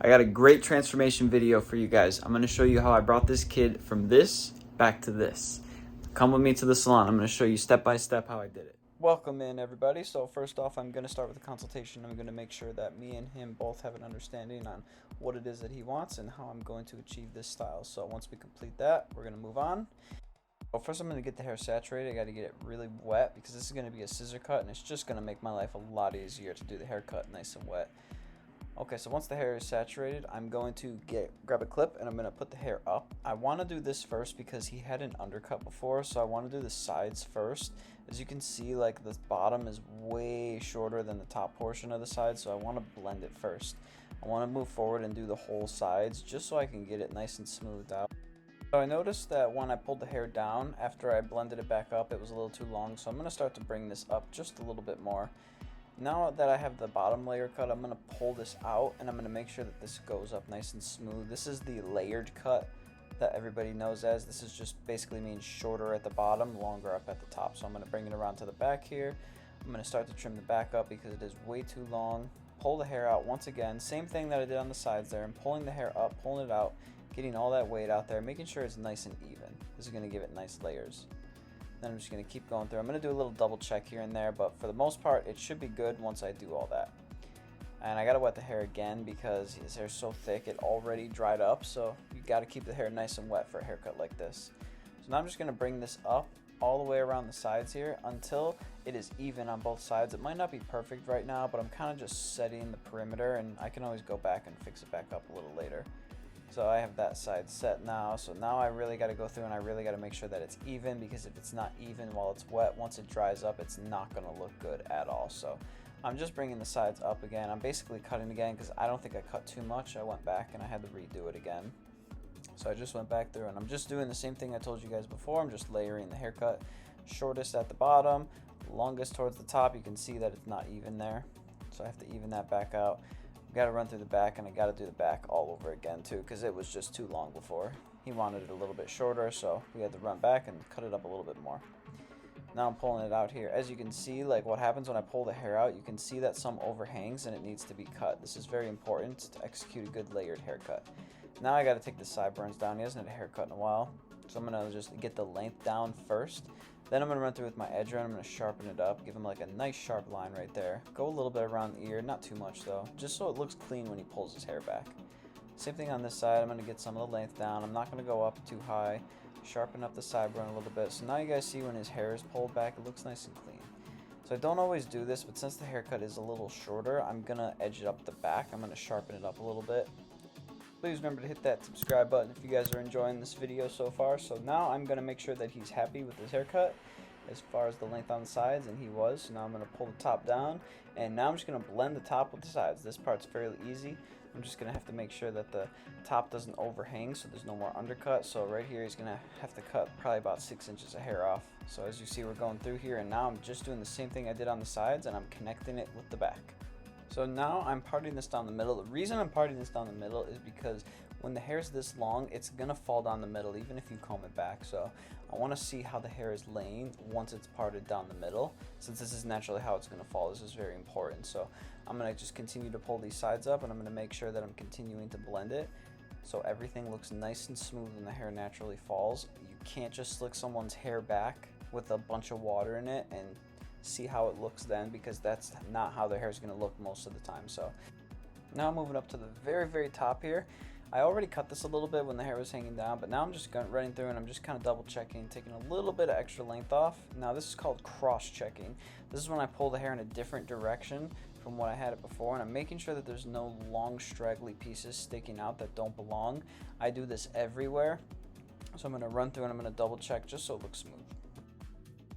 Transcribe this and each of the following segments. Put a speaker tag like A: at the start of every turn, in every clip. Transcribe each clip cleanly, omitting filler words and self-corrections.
A: I got a great transformation video for you guys. I'm going to show you how I brought this kid from this back to this. Come with me to the salon. I'm going to show you step by step how I did it. Welcome in, everybody. So first off, I'm going to start with a consultation. I'm going to make sure that me and him both have an understanding on what it is that he wants and how I'm going to achieve this style. So once we complete that, we're going to move on. Well, first I'm going to get the hair saturated. I got to get it really wet because this is going to be a scissor cut and it's just going to make my life a lot easier to do the haircut nice and wet. Okay, so once the hair is saturated, I'm going to grab a clip and I'm going to put the hair up. I want to do this first because he had an undercut before, so I want to do the sides first. As you can see, like the bottom is way shorter than the top portion of the side, so I want to blend it first. I want to move forward and do the whole sides just so I can get it nice and smoothed out. So I noticed that when I pulled the hair down, after I blended it back up, it was a little too long, so I'm going to start to bring this up just a little bit more. Now that I have the bottom layer cut, I'm going to pull this out and I'm going to make sure that this goes up nice and smooth. This is the layered cut that everybody knows as. This is just basically means shorter at the bottom, longer up at the top. So I'm going to bring it around to the back here. I'm going to start to trim the back up because it is way too long. Pull the hair out once again. Same thing that I did on the sides there. I'm pulling the hair up, pulling it out, getting all that weight out there, making sure it's nice and even. This is going to give it nice layers. Then I'm just going to keep going through. I'm going to do a little double check here and there, but for the most part, it should be good once I do all that. And I got to wet the hair again because his hair's so thick, it already dried up, so you got to keep the hair nice and wet for a haircut like this. So now I'm just going to bring this up all the way around the sides here until it is even on both sides. It might not be perfect right now, but I'm kind of just setting the perimeter, and I can always go back and fix it back up a little later. So I have that side set now, so now I really got to go through and I really got to make sure that it's even, because if it's not even while it's wet, once it dries up, it's not going to look good at all. So I'm just bringing the sides up again. I'm basically cutting again because I don't think I cut too much. I went back and I had to redo it again. So I just went back through and I'm just doing the same thing I told you guys before. I'm just layering the haircut, shortest at the bottom, longest towards the top. You can see that it's not even there, so I have to even that back out. Got to run through the back, and I got to do the back all over again too because it was just too long before. He wanted it a little bit shorter, so we had to run back and cut it up a little bit more. Now I'm pulling it out here. As you can see, like what happens when I pull the hair out, you can see that some overhangs and it needs to be cut. This is very important to execute a good layered haircut. Now I got to take the sideburns down. He hasn't had a haircut in a while, so I'm going to just get the length down first. Then I'm going to run through with my edger and I'm going to sharpen it up, give him like a nice sharp line right there. Go a little bit around the ear, not too much though, just so it looks clean when he pulls his hair back. Same thing on this side. I'm going to get some of the length down. I'm not going to go up too high. Sharpen up the sideburn a little bit. So now you guys see when his hair is pulled back, it looks nice and clean. So I don't always do this, but since the haircut is a little shorter, I'm going to edge it up the back. I'm going to sharpen it up a little bit. Please remember to hit that subscribe button if you guys are enjoying this video so far. So now I'm going to make sure that he's happy with his haircut as far as the length on the sides, and he was. So now I'm going to pull the top down, and now I'm just going to blend the top with the sides. This part's fairly easy. I'm just going to have to make sure that the top doesn't overhang so there's no more undercut. So right here he's going to have to cut probably about 6 inches of hair off. So as you see, we're going through here, and now I'm just doing the same thing I did on the sides, and I'm connecting it with the back. So now I'm parting this down the middle. The reason I'm parting this down the middle is because when the hair is this long, it's going to fall down the middle even if you comb it back. So I want to see how the hair is laying once it's parted down the middle. Since this is naturally how it's going to fall, this is very important. So I'm going to just continue to pull these sides up, and I'm going to make sure that I'm continuing to blend it so everything looks nice and smooth when the hair naturally falls. You can't just slick someone's hair back with a bunch of water in it and see how it looks then, because that's not how their hair is going to look most of the time. So now moving up to the very top here. I already cut this a little bit when the hair was hanging down, but now I'm just running through and I'm just kind of double checking, taking a little bit of extra length off. Now this is called cross checking. This is when I pull the hair in a different direction from what I had it before, and I'm making sure that there's no long straggly pieces sticking out that don't belong. I do this everywhere, so I'm going to run through and I'm going to double check just so it looks smooth.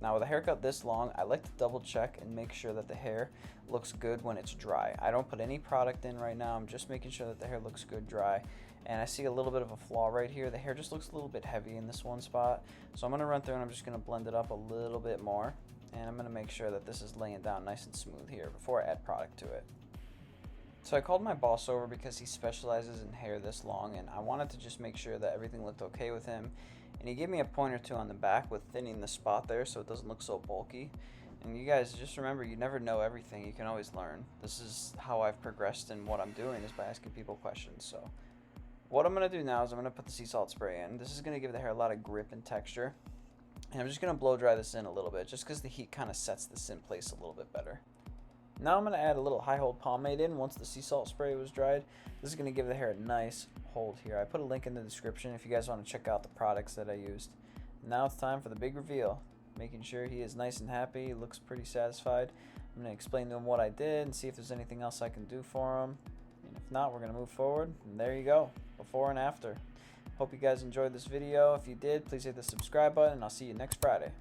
A: Now with a haircut this long, I like to double check and make sure that the hair looks good when it's dry. I don't put any product in right now. I'm just making sure that the hair looks good dry. And I see a little bit of a flaw right here. The hair just looks a little bit heavy in this one spot. So I'm going to run through and I'm just going to blend it up a little bit more. And I'm going to make sure that this is laying down nice and smooth here before I add product to it. So I called my boss over because he specializes in hair this long, and I wanted to just make sure that everything looked okay with him. And he gave me a point or two on the back with thinning the spot there so it doesn't look so bulky. And you guys just remember, you never know everything. You can always learn. This is how I've progressed in what I'm doing, is by asking people questions. So what I'm going to do now is I'm going to put the sea salt spray in. This is going to give the hair a lot of grip and texture. And I'm just going to blow dry this in a little bit, just because the heat kind of sets this in place a little bit better. Now I'm going to add a little high hold pomade in once the sea salt spray was dried. This is going to give the hair a nice hold here. I put a link in the description if you guys want to check out the products that I used. Now it's time for the big reveal. Making sure he is nice and happy, looks pretty satisfied. I'm going to explain to him what I did and see if there's anything else I can do for him. And if not, we're going to move forward. And there you go, before and after. Hope you guys enjoyed this video. If you did, please hit the subscribe button and I'll see you next Friday.